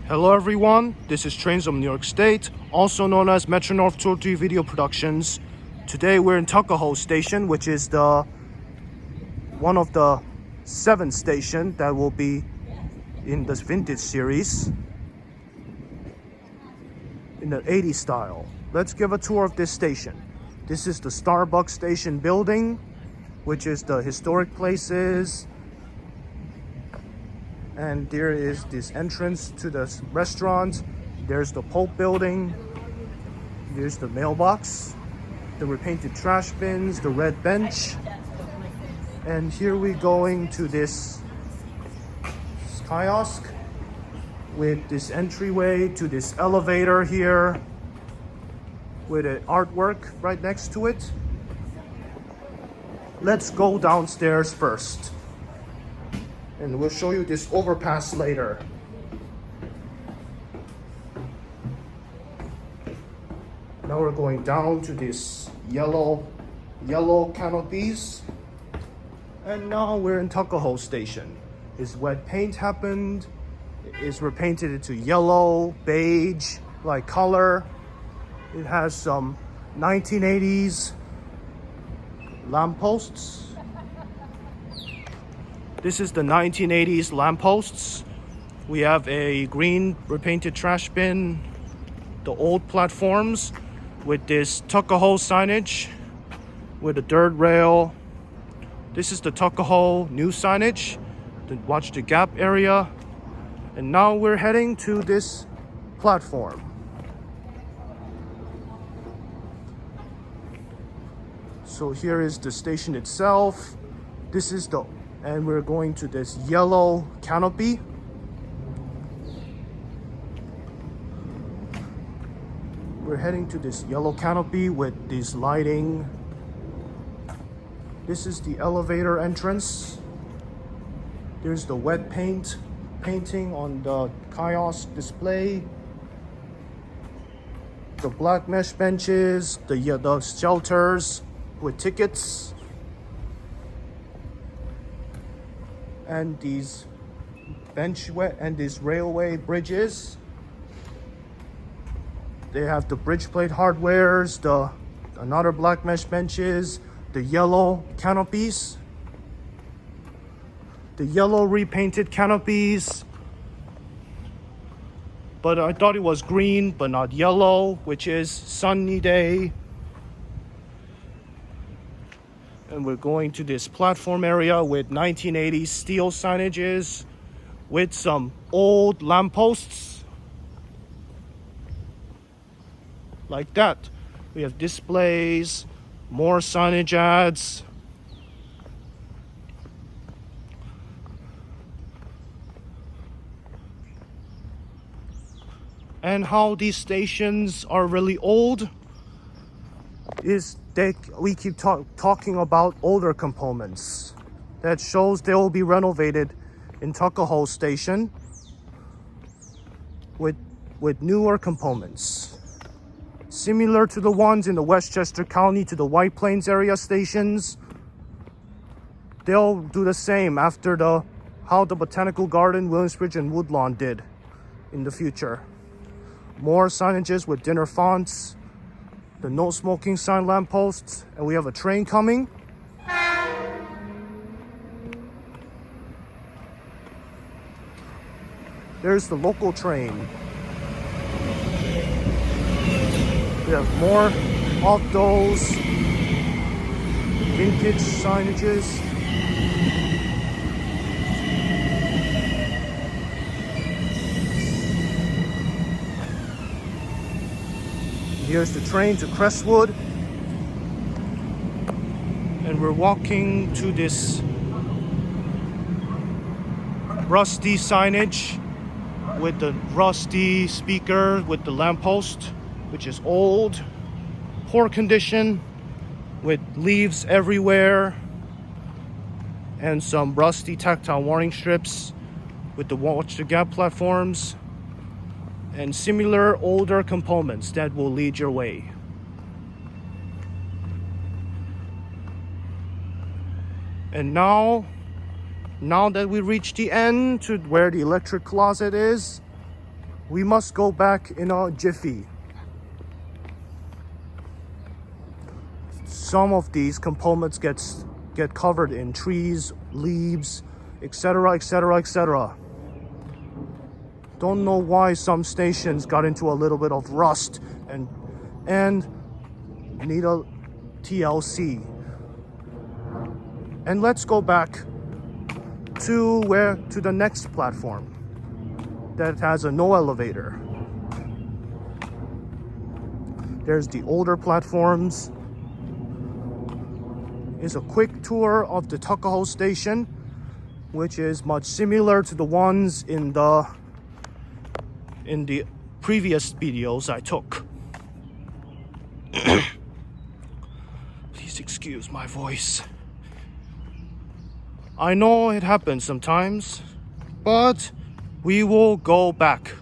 Hello everyone, this is Trains of New York State, also known as Metro North 203 Video Productions. Today we're in Tuckahoe Station, which is one of the 7 stations that will be in this vintage series in the 80s style. Let's give a tour of this station. This is the Starbucks station building, which is the historic places. And there is this entrance to the restaurant. There's the Pope building. There's the mailbox, the repainted trash bins, the red bench. And here we're going to this kiosk with this entryway to this elevator here with an artwork right next to it. Let's go downstairs first. And we'll show you this overpass later. Now we're going down to this yellow canopies. And now we're in Tuckahoe Station. This wet paint happened. It's repainted into yellow, beige, like color. It has some 1980s lampposts. This is the 1980s lampposts. We have a green repainted trash bin, the old platforms with this Tuckahoe signage with a dirt rail. This is the Tuckahoe new signage, the Watch the Gap area. And now we're heading to this platform. So here is the station itself. And we're going to this yellow canopy. We're heading to this yellow canopy with this lighting. This is the elevator entrance. There's the wet painting on the kiosk display. The black mesh benches, the shelters with tickets. And these and these railway bridges. They have the bridge plate hardwares, another black mesh benches, the yellow canopies, the yellow repainted canopies. But I thought it was green, but not yellow, which is sunny day. And we're going to this platform area with 1980s steel signages with some old lampposts. Like that. We have displays, more signage ads. And how these stations are really old is we keep talking about older components. That shows they will be renovated in Tuckahoe Station with newer components. Similar to the ones in the Westchester County to the White Plains area stations. They'll do the same after how the Botanical Garden, Williamsbridge, and Woodlawn did in the future. More signages with dinner fonts. The no smoking sign lampposts, and we have a train coming. There's the local train. We have more of those vintage signages. Here's the train to Crestwood. And we're walking to this rusty signage with the rusty speaker with the lamppost, which is old, poor condition, with leaves everywhere, and some rusty tactile warning strips with the Watch the Gap platforms. And similar older components that will lead your way. And now that we reach the end to where the electric closet is, we must go back in a jiffy. Some of these components get covered in trees, leaves, etc., etc., etc. Don't know why some stations got into a little bit of rust and need a TLC. And let's go back to the next platform that has no elevator. There's the older platforms. Is a quick tour of the Tuckahoe station, which is much similar to the ones in the previous videos I took. Please excuse my voice. I know it happens sometimes, but we will go back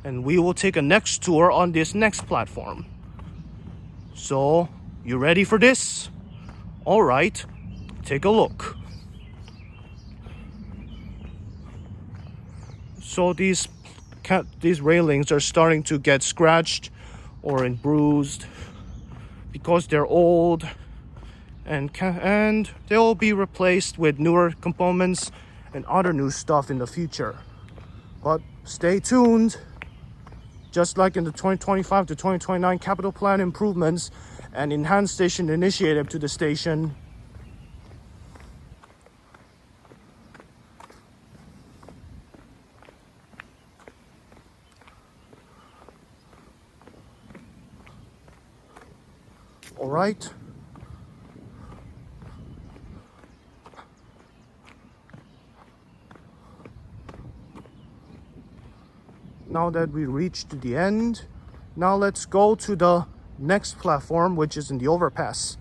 and we will take a next tour on this next platform. So, you ready for this? All right, take a look. So these railings are starting to get scratched or bruised because they're old, and they'll be replaced with newer components and other new stuff in the future. But stay tuned. Just like in the 2025 to 2029 capital plan improvements and enhanced station initiative to the station. All right. Now that we reached the end, now let's go to the next platform, which is in the overpass.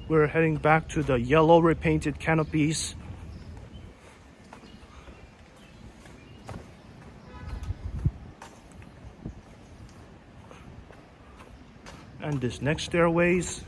We're heading back to the yellow repainted canopies. And this next stairways.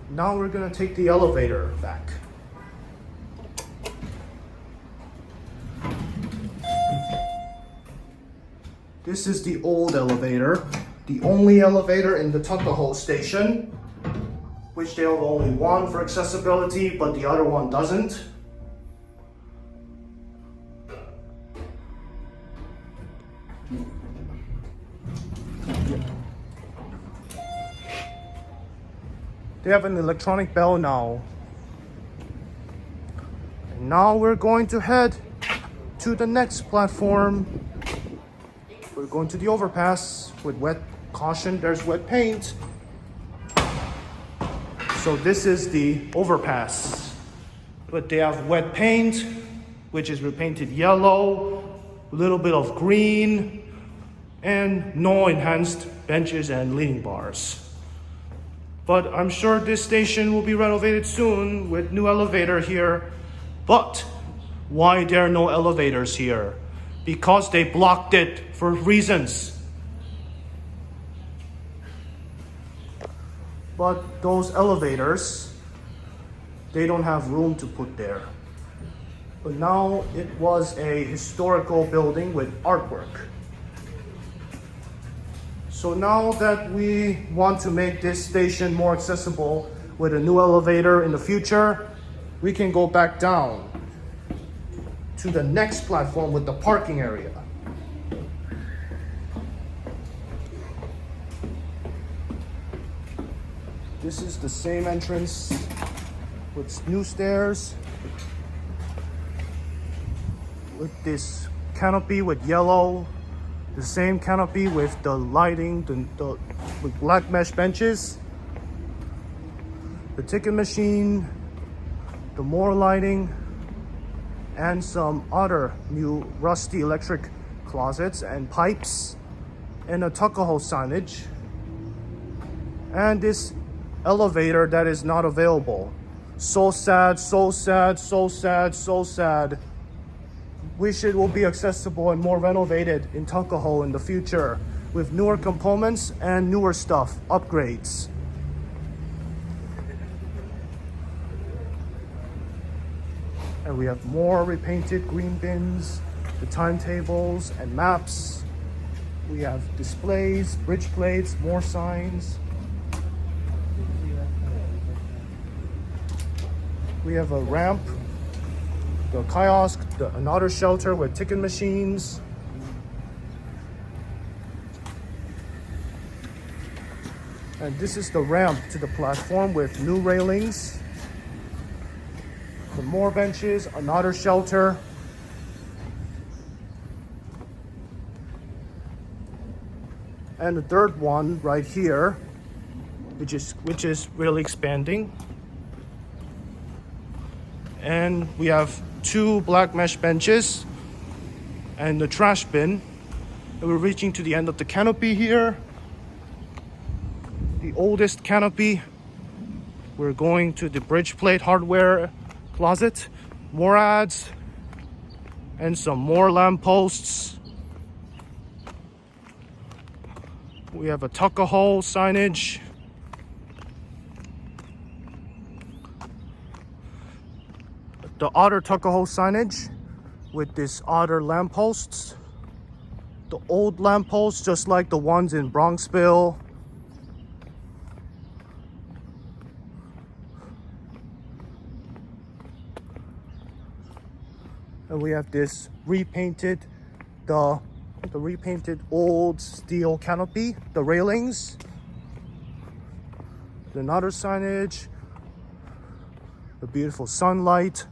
Now we're gonna take the elevator back. This is the old elevator, the only elevator in the Tuckahoe station, which they have only one for accessibility, but the other one doesn't. They have an electronic bell now. And now we're going to head to the next platform. We're going to the overpass with wet caution. There's wet paint. So this is the overpass. But they have wet paint, which is repainted yellow, a little bit of green, and no enhanced benches and leaning bars. But I'm sure this station will be renovated soon with new elevator here. But why there are no elevators here? Because they blocked it for reasons. But those elevators, they don't have room to put there. But now it was a historical building with artwork. So now that we want to make this station more accessible with a new elevator in the future, we can go back down to the next platform with the parking area. This is the same entrance with new stairs. with this canopy with yellow, the same canopy with the lighting, with black mesh benches, the ticket machine, the more lighting, and some other new rusty electric closets and pipes, and a Tuckahoe signage, and this elevator that is not available. So sad, so sad, so sad, so sad. Wish it will be accessible and more renovated in Tuckahoe in the future with newer components and newer stuff, upgrades. And we have more repainted green bins, the timetables and maps. We have displays, bridge plates, more signs. We have a ramp, the kiosk, another shelter with ticket machines. And this is the ramp to the platform with new railings. Some more benches, another shelter. And the third one right here, which is really expanding. And we have two black mesh benches and the trash bin. And we're reaching to the end of the canopy here. The oldest canopy. We're going to the bridge plate hardware closet. More ads and some more lampposts. We have a Tuckahoe signage. The other Tuckahoe signage with this other lampposts. The old lampposts, just like the ones in Bronxville. And we have this repainted, the repainted old steel canopy, the railings. Another signage, the beautiful sunlight.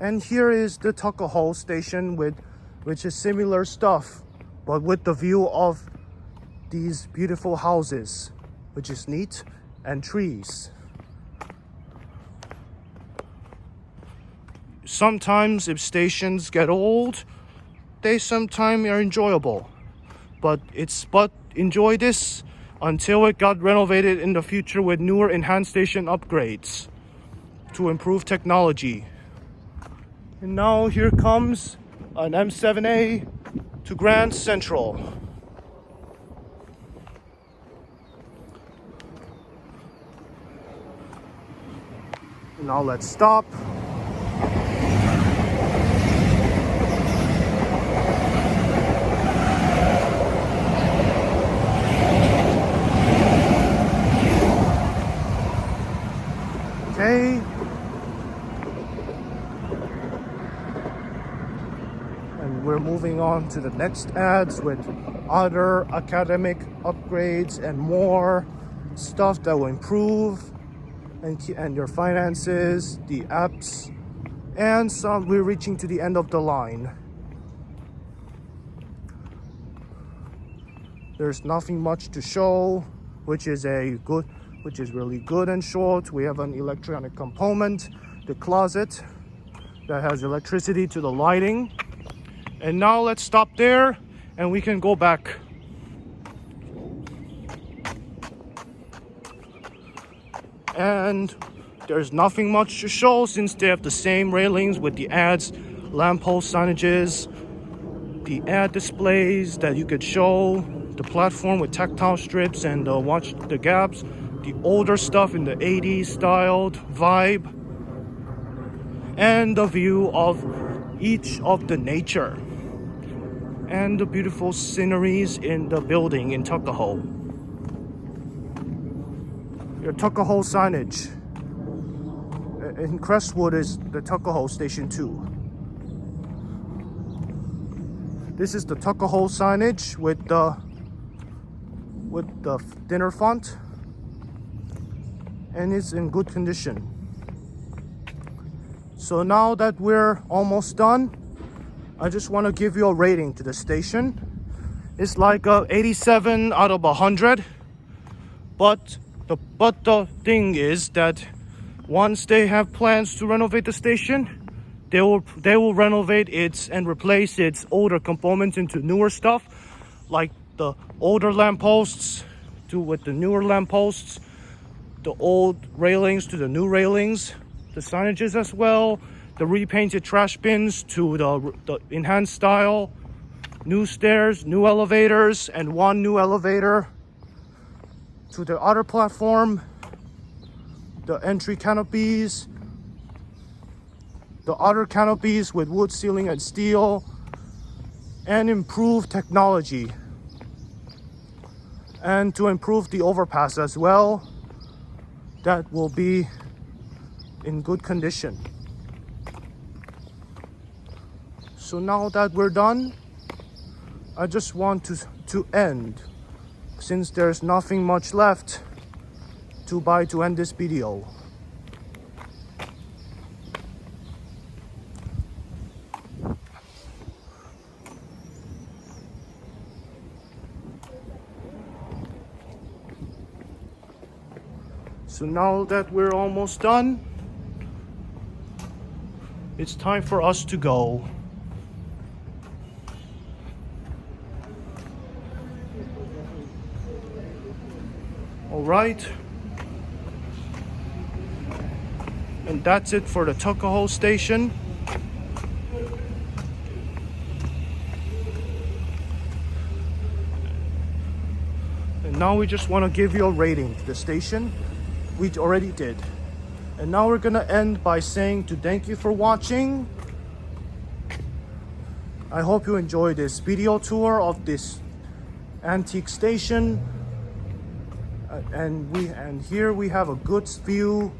And here is the Tuckahoe station which is similar stuff, but with the view of these beautiful houses, which is neat, and trees. Sometimes if stations get old, they sometimes are enjoyable, but enjoy this until it got renovated in the future with newer enhanced station upgrades to improve technology. And now here comes an M7A to Grand Central. Now let's stop. Okay. And we're moving on to the next ads with other academic upgrades and more stuff that will improve and your finances, the apps, and some. We're reaching to the end of the line. There's nothing much to show, which is really good and short. We have an electronic component, the closet that has electricity to the lighting. And now let's stop there and we can go back. And there's nothing much to show since they have the same railings with the ads, lamppost signages, the ad displays that you could show, the platform with tactile strips and watch the gaps, the older stuff in the 80s styled vibe, and the view of each of the nature and the beautiful sceneries in the building in Tuckahoe. Your Tuckahoe signage. In Crestwood is the Tuckahoe Station 2. This is the Tuckahoe signage with the thinner font, and it's in good condition. So now that we're almost done, I just want to give you a rating to the station. It's like a 87 out of 100. But the thing is that once they have plans to renovate the station, they will renovate it and replace its older components into newer stuff, like the older lampposts with the newer lampposts, the old railings to the new railings, the signages as well, the repainted trash bins to the enhanced style, new stairs, new elevators, and one new elevator to the other platform, the entry canopies, the other canopies with wood ceiling and steel, and improved technology. And to improve the overpass as well, that will be in good condition. So now that we're done, I just want to end, since there's nothing much left to buy to end this video. So now that we're almost done, it's time for us to go. All right. And that's it for the Tuckahoe station. And now we just want to give you a rating to the station. We already did. And now we're gonna end by saying to thank you for watching. I hope you enjoyed this video tour of this antique station. And here we have a good view,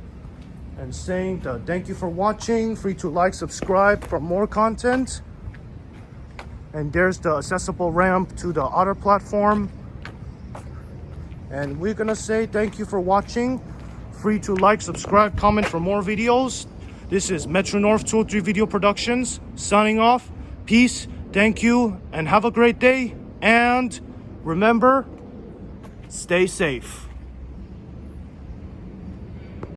and saying thank you for watching. Free to like, subscribe for more content. And there's the accessible ramp to the other platform. And we're gonna say thank you for watching. Free to like, subscribe, comment for more videos. This is Metro North 203 Video Productions signing off. Peace, thank you, and have a great day. And remember, stay safe.